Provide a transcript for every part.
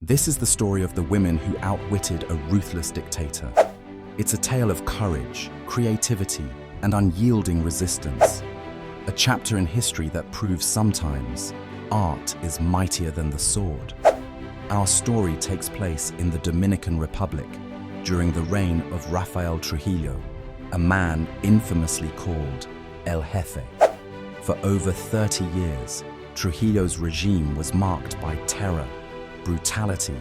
This is the story of the women who outwitted a ruthless dictator. It's a tale of courage, creativity, and unyielding resistance. A chapter in history that proves sometimes art is mightier than the sword. Our story takes place in the Dominican Republic during the reign of Rafael Trujillo, a man infamously called El Jefe. For over 30 years, Trujillo's regime was marked by terror, brutality,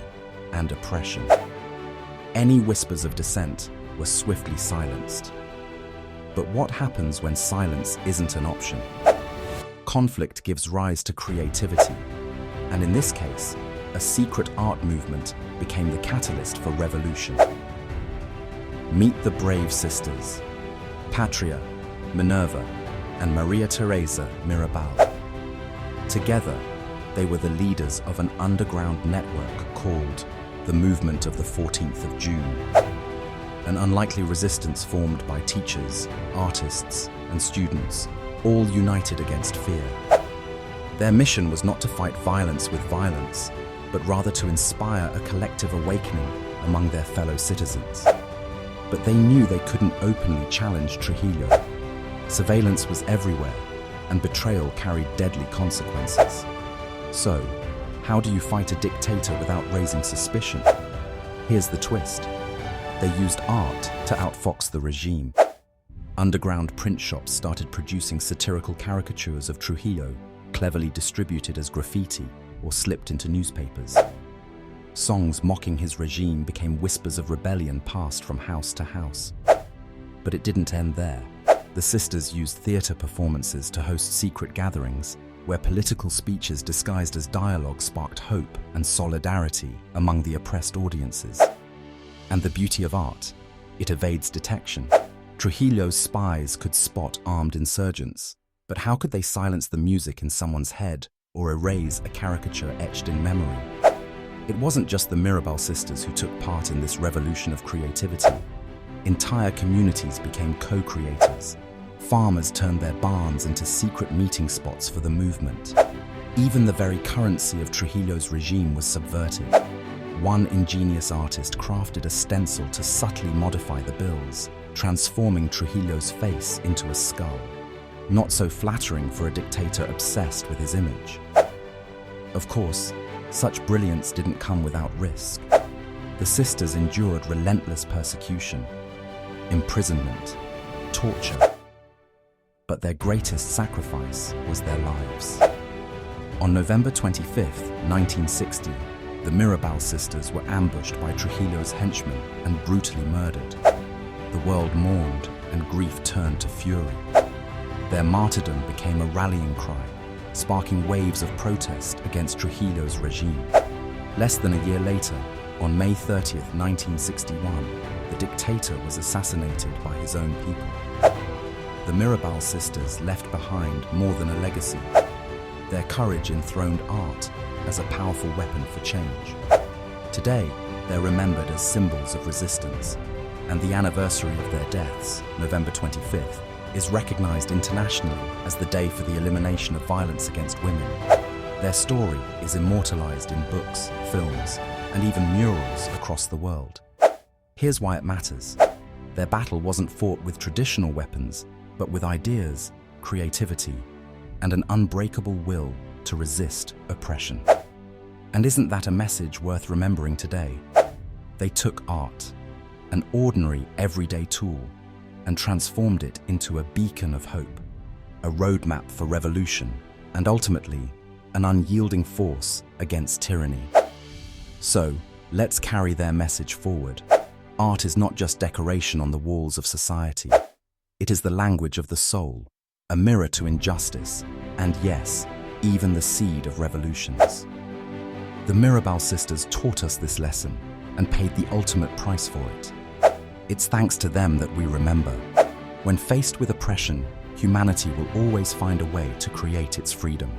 and oppression. Any whispers of dissent were swiftly silenced. But what happens when silence isn't an option? Conflict gives rise to creativity, and in this case, a secret art movement became the catalyst for revolution. Meet the brave sisters, Patria, Minerva, and Maria Teresa Mirabal. Together, they were the leaders of an underground network called the Movement of the 14th of June. An unlikely resistance formed by teachers, artists, and students, all united against fear. Their mission was not to fight violence with violence, but rather to inspire a collective awakening among their fellow citizens. But they knew they couldn't openly challenge Trujillo. Surveillance was everywhere, and betrayal carried deadly consequences. So, how do you fight a dictator without raising suspicion? Here's the twist. They used art to outfox the regime. Underground print shops started producing satirical caricatures of Trujillo, cleverly distributed as graffiti or slipped into newspapers. Songs mocking his regime became whispers of rebellion passed from house to house. But it didn't end there. The sisters used theater performances to host secret gatherings, where political speeches disguised as dialogue sparked hope and solidarity among the oppressed audiences. And the beauty of art, it evades detection. Trujillo's spies could spot armed insurgents, but how could they silence the music in someone's head or erase a caricature etched in memory? It wasn't just the Mirabal sisters who took part in this revolution of creativity. Entire communities became co-creators. Farmers turned their barns into secret meeting spots for the movement. Even the very currency of Trujillo's regime was subverted. One ingenious artist crafted a stencil to subtly modify the bills, transforming Trujillo's face into a skull. Not so flattering for a dictator obsessed with his image. Of course, such brilliance didn't come without risk. The sisters endured relentless persecution, imprisonment, torture. But their greatest sacrifice was their lives. On November 25, 1960, the Mirabal sisters were ambushed by Trujillo's henchmen and brutally murdered. The world mourned and grief turned to fury. Their martyrdom became a rallying cry, sparking waves of protest against Trujillo's regime. Less than a year later, on May 30, 1961, the dictator was assassinated by his own people. The Mirabal sisters left behind more than a legacy. Their courage enthroned art as a powerful weapon for change. Today, they're remembered as symbols of resistance, and the anniversary of their deaths, November 25th, is recognized internationally as the day for the elimination of violence against women. Their story is immortalized in books, films, and even murals across the world. Here's why it matters. Their battle wasn't fought with traditional weapons, but with ideas, creativity, and an unbreakable will to resist oppression. And isn't that a message worth remembering today? They took art, an ordinary, everyday tool, and transformed it into a beacon of hope, a roadmap for revolution, and ultimately, an unyielding force against tyranny. So, let's carry their message forward. Art is not just decoration on the walls of society. It is the language of the soul, a mirror to injustice, and yes, even the seed of revolutions. The Mirabal sisters taught us this lesson and paid the ultimate price for it. It's thanks to them that we remember. When faced with oppression, humanity will always find a way to create its freedom.